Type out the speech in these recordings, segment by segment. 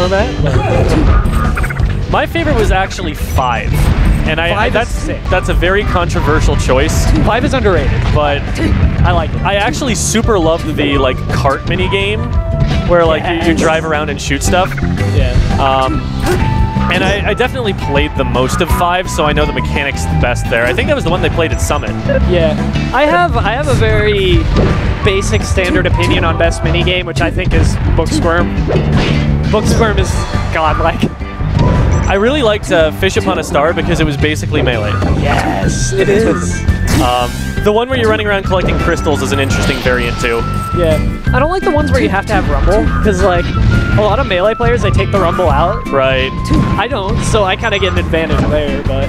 format. My favorite was actually 5. And that's a very controversial choice. 5 is underrated, but I like it. I actually super loved the like cart mini game, where like you drive around and shoot stuff. Yeah. And I definitely played the most of 5, so I know the mechanics the best there. I think that was the one they played at Summit. Yeah, I have a very basic standard opinion on best minigame, which I think is Book Squirm. Book Squirm is godlike. I really liked Fish Upon a Star because it was basically melee. Yes, it is. The one where you're running around collecting crystals is an interesting variant too. Yeah, I don't like the ones where you have to have rumble, because like a lot of melee players, they take the rumble out. Right. I don't, so I kind of get an advantage there, but...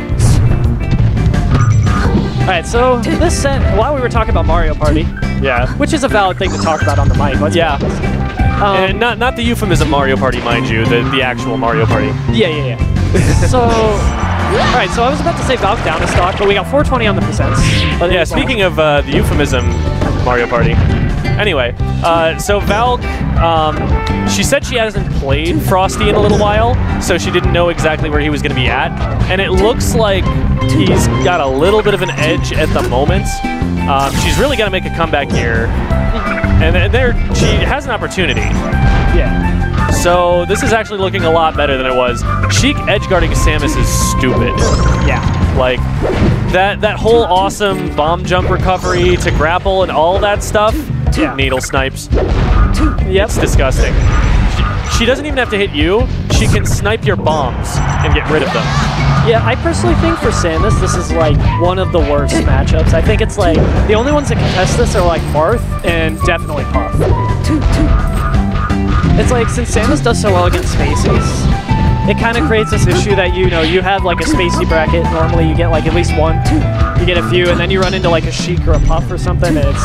Alright, so this set, while we were talking about Mario Party, yeah, which is a valid thing to talk about on the mic, let's be honest. And not the euphemism Mario Party, mind you, the actual Mario Party. Yeah. So, alright, so I was about to say Valk down a stock, but we got 420 on the percents. Yeah, speaking of the euphemism Mario Party. Anyway, so Valk, she said she hasn't played Frosty in a little while, so she didn't know exactly where he was going to be at. And it looks like he's got a little bit of an edge at the moment. She's really got to make a comeback here. And there, she has an opportunity. Yeah. So this is actually looking a lot better than it was. Sheik edgeguarding Samus is stupid. Yeah. Like, that whole awesome bomb jump recovery to grapple and all that stuff, needle snipes. Yep. It's disgusting. She doesn't even have to hit you. She can snipe your bombs and get rid of them. Yeah, I personally think for Samus, this is like one of the worst matchups. I think it's like, the only ones that can test this are like Marth and definitely Puff. It's like, since Samus does so well against Spaceys, it kind of creates this issue that, you know, you have like a Spacey bracket, normally you get like at least one, you get a few, and then you run into like a Sheik or a Puff or something, and it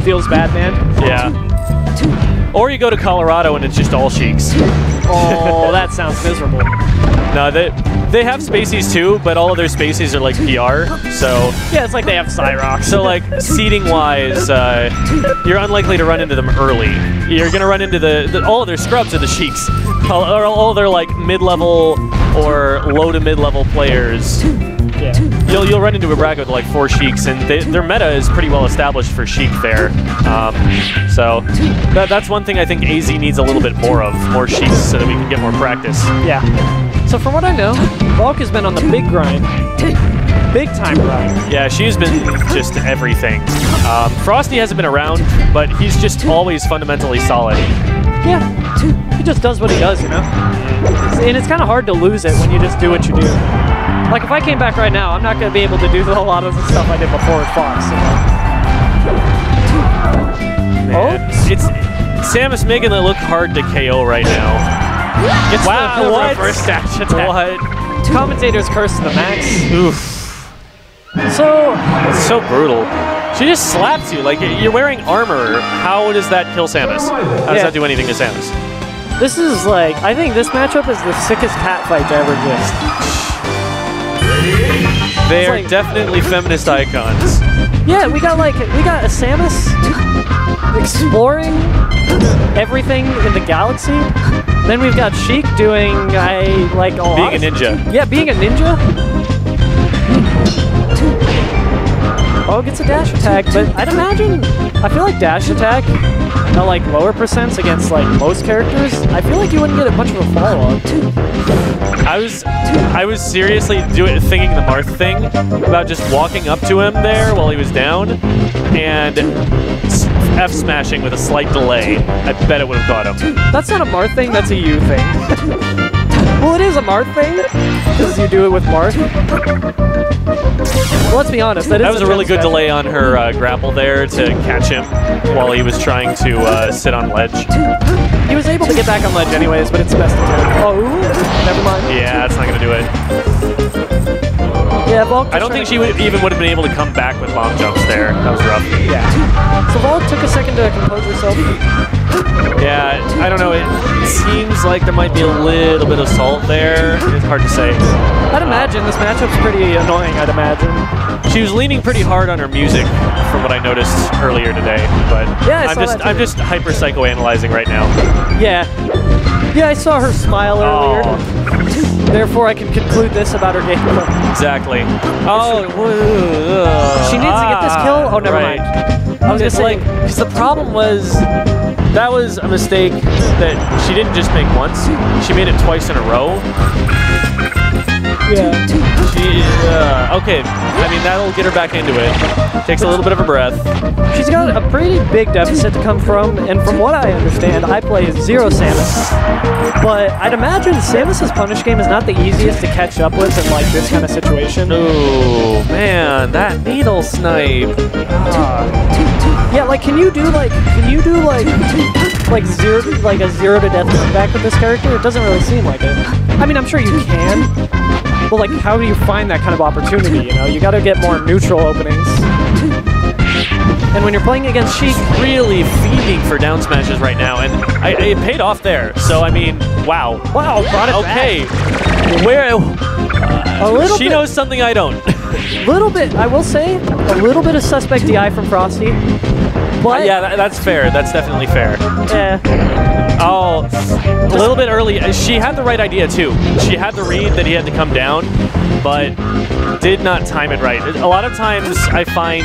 feels bad, man. Yeah. Or you go to Colorado and it's just all Sheiks. Oh, that sounds miserable. No, they have Spaceys too, but all of their Spaceys are like PR, so... Yeah, it's like they have Cyrox. So like, seeding-wise, you're unlikely to run into them early. You're gonna run into all of their scrubs are the Sheiks. All their like mid-level or low to mid-level players. Yeah. You'll run into a bracket with like 4 Sheiks, and their meta is pretty well established for Sheik there. So that's one thing I think AZ needs a little bit more of, more Sheiks, so that we can get more practice. Yeah. So from what I know, Valk has been on the big grind. Big time grind. Yeah, she's been just everything. Frosty hasn't been around, but he's just always fundamentally solid. Yeah. He just does what he does, you know? And it's kind of hard to lose it when you just do what you do. Like, if I came back right now, I'm not going to be able to do a lot of the stuff I did before with Fox. You know? It's Samus making it look hard to KO right now. It's wow, the what? reverse dash attack. What? Commentator's curse to the max. Oof. So... It's so brutal. She just slaps you. Like, you're wearing armor. How does that kill Samus? How does that do anything to Samus? This is like... I think this matchup is the sickest cat fight to ever exist. They are like, definitely feminist icons. Yeah, we got a Samus exploring everything in the galaxy. Then we've got Sheik doing being a ninja. Yeah, being a ninja. Oh, it gets a dash attack, but I'd imagine, I feel like dash attack at like lower percents against like most characters, I feel like you wouldn't get much of a follow-up. I was seriously thinking the Marth thing about just walking up to him there while he was down and F-smashing with a slight delay. I bet it would have got him. That's not a Marth thing, that's a you thing. Well, it is a Marth thing, because you do it with Marth. Well, let's be honest, that was a really good delay on her grapple there to catch him while he was trying to sit on ledge. He was able to get back on ledge anyways, but it's best attempt. Oh, never mind. Yeah, that's not going to do it. Yeah, Valk. I don't think she would have been able to come back with bomb jumps there. That was rough. Yeah. So Valk took a second to compose herself. Yeah, I don't know. It seems like there might be a little bit of salt there. It's hard to say. I'd imagine this matchup's pretty annoying, I'd imagine. She was leaning pretty hard on her music from what I noticed earlier today, but yeah, I'm just hyper psychoanalyzing right now. Yeah. Yeah, I saw her smile earlier. Oh. Therefore, I can conclude this about her gameplay. Exactly. Oh, She needs to get this kill? Oh, never right. mind. I was It's gonna say, like, because the problem was, that was a mistake that she didn't just make once. She made it twice in a row. yeah. Okay, I mean, that'll get her back into it. Takes a little bit of a breath. She's got a pretty big deficit to come from, and from what I understand, I play zero Samus. But I'd imagine Samus's punish game is not the easiest to catch up with in like this kind of situation. Oh man, that needle snipe. Yeah, like can you do like a 0 to death comeback with this character? It doesn't really seem like it. I mean, I'm sure you can. But like, how do you find that kind of opportunity? You know, you got to get more neutral openings. And when you're playing against Sheik, Really feeding for down smashes right now, and it paid off there. So I mean, wow. wow, brought it Okay, back. where A little she bit, knows something I don't. little bit. I will say a little bit of suspect DI from Frosty. But Yeah, that's fair. That's definitely fair. yeah, Oh, a little bit early. She had the right idea too. She had the read that he had to come down, but did not time it right. A lot of times I find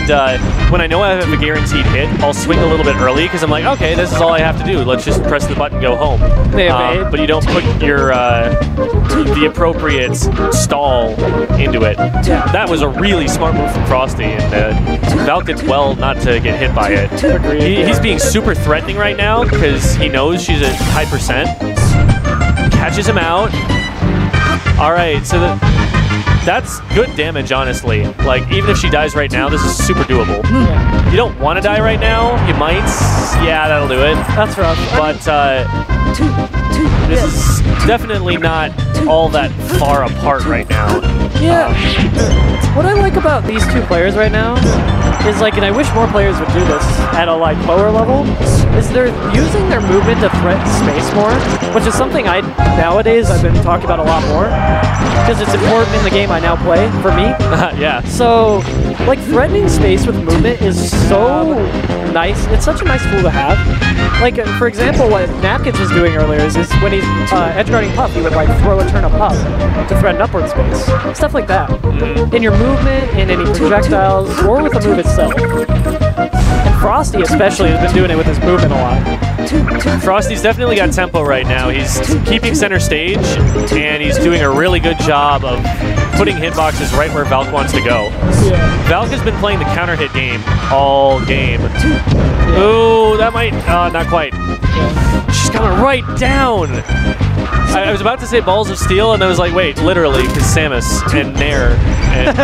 when I know I have a guaranteed hit, I'll swing a little bit early because I'm like, okay, this is all I have to do. Let's just press the button, go home. But you don't put your the appropriate stall into it. That was a really smart move from Frosty, and Valk did well not to get hit by it. He's being super threatening right now because he knows she's at high percent. Catches him out. All right, so that's good damage, honestly. Like, even if she dies right now, this is super doable. You don't want to die right now. You might. Yeah, that'll do it. that's rough. But this is definitely not all that far apart right now. Yeah. What I like about these two players right now is like, and I wish more players would do this at a like lower level, is they're using their movement to threaten space more, which is something nowadays I've been talking about a lot more because it's important in the game I now play for me. Yeah. So, like threatening space with movement is so nice. It's such a nice tool to have. Like, for example, what Napkins was doing earlier is when he's edge guarding Puff, he would like throw a turnip up to threaten upward space. Stuff like that. In your movement, in any projectiles, or with the move itself. And Frosty especially has been doing it with his movement a lot. Frosty's definitely got tempo right now. He's keeping center stage, and he's doing a really good job of putting hitboxes right where Valk wants to go. Valk has been playing the counter hit game all game. Ooh, that might, not quite. She's coming right down. I was about to say balls of steel, and I was like, wait, literally, because Samus and Nair. And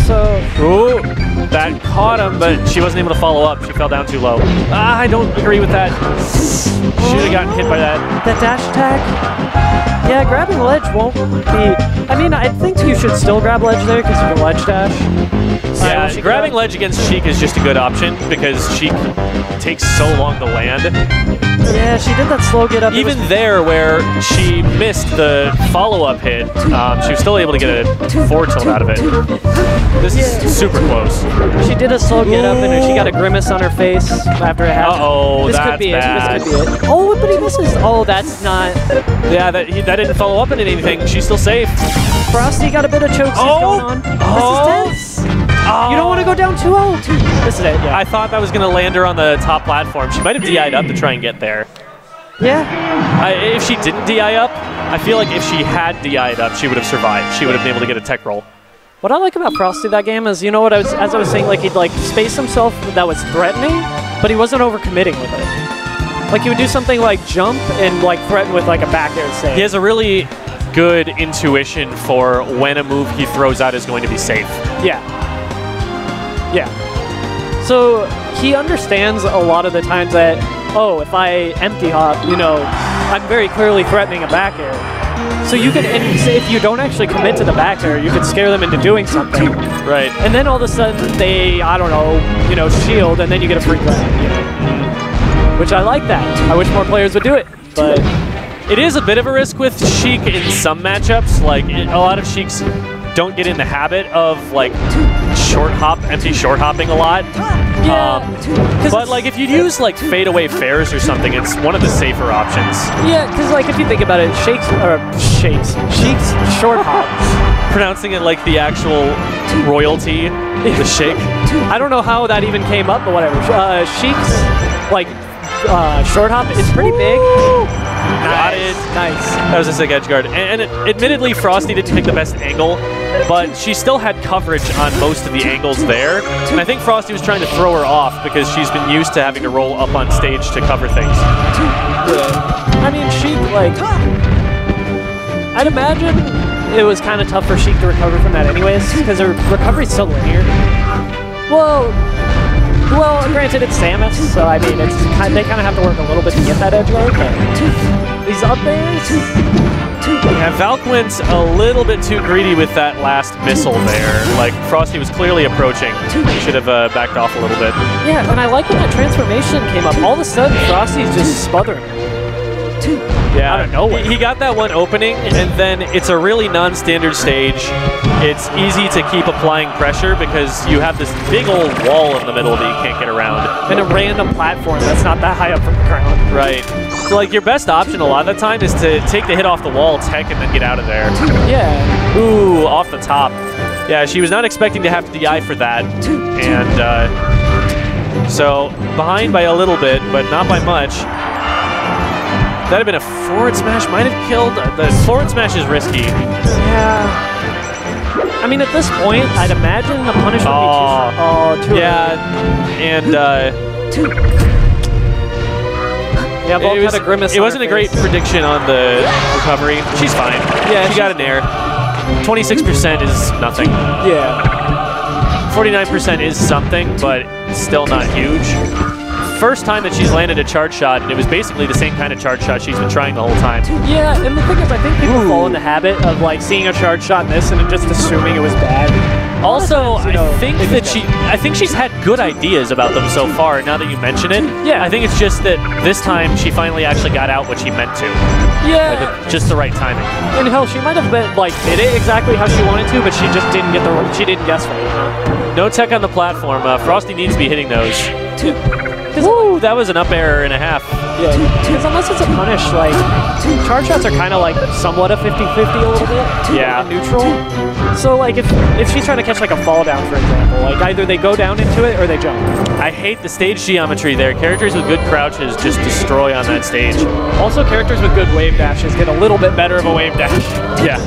So, ooh, that caught him, but she wasn't able to follow up. She fell down too low. I don't agree with that. Should have gotten hit by that. that dash attack, yeah, grabbing ledge won't be... I mean, I think you should still grab ledge there because you can ledge dash. Yeah, grabbing ledge against Sheik is just a good option because Sheik takes so long to land. Yeah, she did that slow get up. Even there where she missed the follow-up hit, she was still able to get a forward tilt out of it. This is super close. She did a slow get up and she got a grimace on her face after it happened. Uh-oh, this that's could be bad. it. This could be it. Oh, but he misses. Oh, that's not... Yeah, that didn't follow up into anything. She's still safe. Frosty got a bit of choke going on. This is tense. You don't want to go down 2-0. This is it, yeah. I thought that was going to land her on the top platform. She might have DI'd up to try and get there. Yeah. If she didn't DI up, I feel like if she had DI'd up, she would have survived. She would have been able to get a tech roll. What I like about Frosty that game is, you know what, as I was saying, like he'd like space himself that was threatening, but he wasn't overcommitting with it. Like he would do something like jump and like threaten with like a back air save. He has a really good intuition for when a move he throws out is going to be safe. Yeah. Yeah. So he understands a lot of the times that, oh, if I empty hop, you know, I'm very clearly threatening a back air. So you can, and say if you don't actually commit to the back air, you can scare them into doing something. Right. And then all of a sudden they, I don't know, you know, shield, and then you get a free grab. You know? Which I like that. I wish more players would do it, but... It is a bit of a risk with Sheik in some matchups. Like, a lot of Sheiks don't get in the habit of, like, empty short hopping a lot. Yeah. But like if you use like fadeaway fairs or something, it's one of the safer options. Yeah, because like if you think about it, Sheik's short hop. Pronouncing it like the actual royalty, the Sheik. I don't know how that even came up, but whatever. Sheik's like short hop is pretty big. Got it. Nice. That was a sick edge guard. And admittedly, Frosty didn't pick the best angle, but she still had coverage on most of the angles there. And I think Frosty was trying to throw her off because she's been used to having to roll up on stage to cover things. I mean, Sheik, like, I'd imagine it was kind of tough for Sheik to recover from that anyways, because her recovery's so linear. Well, granted, it's Samus, so I mean, it's they kind of have to work a little bit to get that edge guard, but these up airs. Yeah, Valk went a little bit too greedy with that last missile there. Like, Frosty was clearly approaching. He should have backed off a little bit. Yeah, and I like when that transformation came up. All of a sudden, Frosty's just smothering. Yeah, I don't know. He got that one opening, and then it's a really non-standard stage. It's easy to keep applying pressure because you have this big old wall in the middle that you can't get around. And a random platform that's not that high up from the ground. Right. So, like, your best option a lot of the time is to take the hit off the wall, tech, and then get out of there. Yeah. Ooh, off the top. Yeah, she was not expecting to have to DI for that. And so, behind by a little bit, but not by much. That'd have been a forward smash, might have killed. The forward smash is risky. Yeah. I mean, at this point, I'd imagine the punishment would be too and yeah, Valk had a grimace. It wasn't a great prediction on the recovery. She's fine. Yeah, she got an air. 26% is nothing. Yeah. 49% is something, but still not huge. First time that she's landed a charge shot, and it was basically the same kind of charge shot she's been trying the whole time. Yeah, and the thing is, I think people fall in the habit of like seeing a charge shot miss and then just assuming it was bad. Also, I think she's had good ideas about them so far. Now that you mention it, yeah, I think it's just that this time she finally actually got out what she meant to. Yeah, like just the right timing. And hell, she might have been like did it exactly how she wanted to, but she just didn't get she didn't guess right. No tech on the platform. Frosty needs to be hitting those. Woo, that was an up air and a half. Yeah, because unless it's a punish, like, charge shots are kind of like somewhat a 50-50 a little bit. Yeah. Neutral. So, like, if she's trying to catch, like, a fall down, for example, like, either they go down into it or they jump. I hate the stage geometry there. Characters with good crouches just destroy on that stage. Also, characters with good wave dashes get a little bit better of a wave dash. Yeah.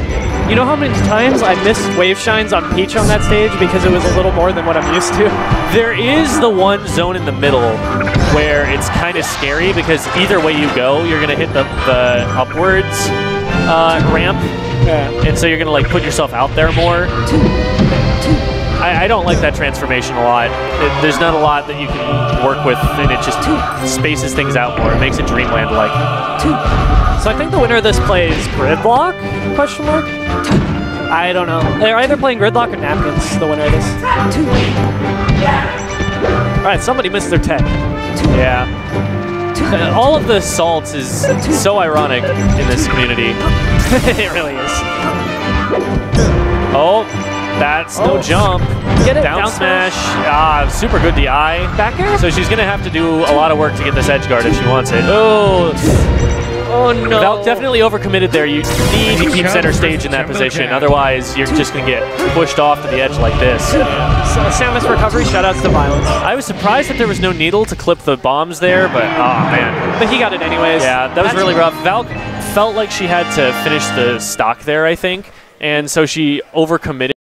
You know how many times I missed wave shines on Peach on that stage because it was a little more than what I'm used to? There is the one zone in the middle where it's kind of scary because either way you go, you're going to hit the upwards ramp. Yeah. And so you're going to like put yourself out there more. I don't like that transformation a lot. There's not a lot that you can work with, and it just spaces things out more. It makes it Dreamland-like. So I think the winner of this plays Gridlock? Question mark? I don't know. They're either playing Gridlock or Napkins, the winner of this. Alright, somebody missed their tech. Yeah. All of the salts is so ironic in this community. It really is. Oh, that's no jump. Get it, down smash. Super good DI. Back air? So she's going to have to do a lot of work to get this edge guard if she wants it. Oh no. Valk definitely overcommitted there. You need to keep center stage in that position. Otherwise, you're just going to get pushed off to the edge like this. So, Samus recovery, shoutouts to Violence. I was surprised that there was no needle to clip the bombs there, but oh man. But he got it anyways. Yeah, that was really rough. Valk felt like she had to finish the stock there, I think, and so she overcommitted.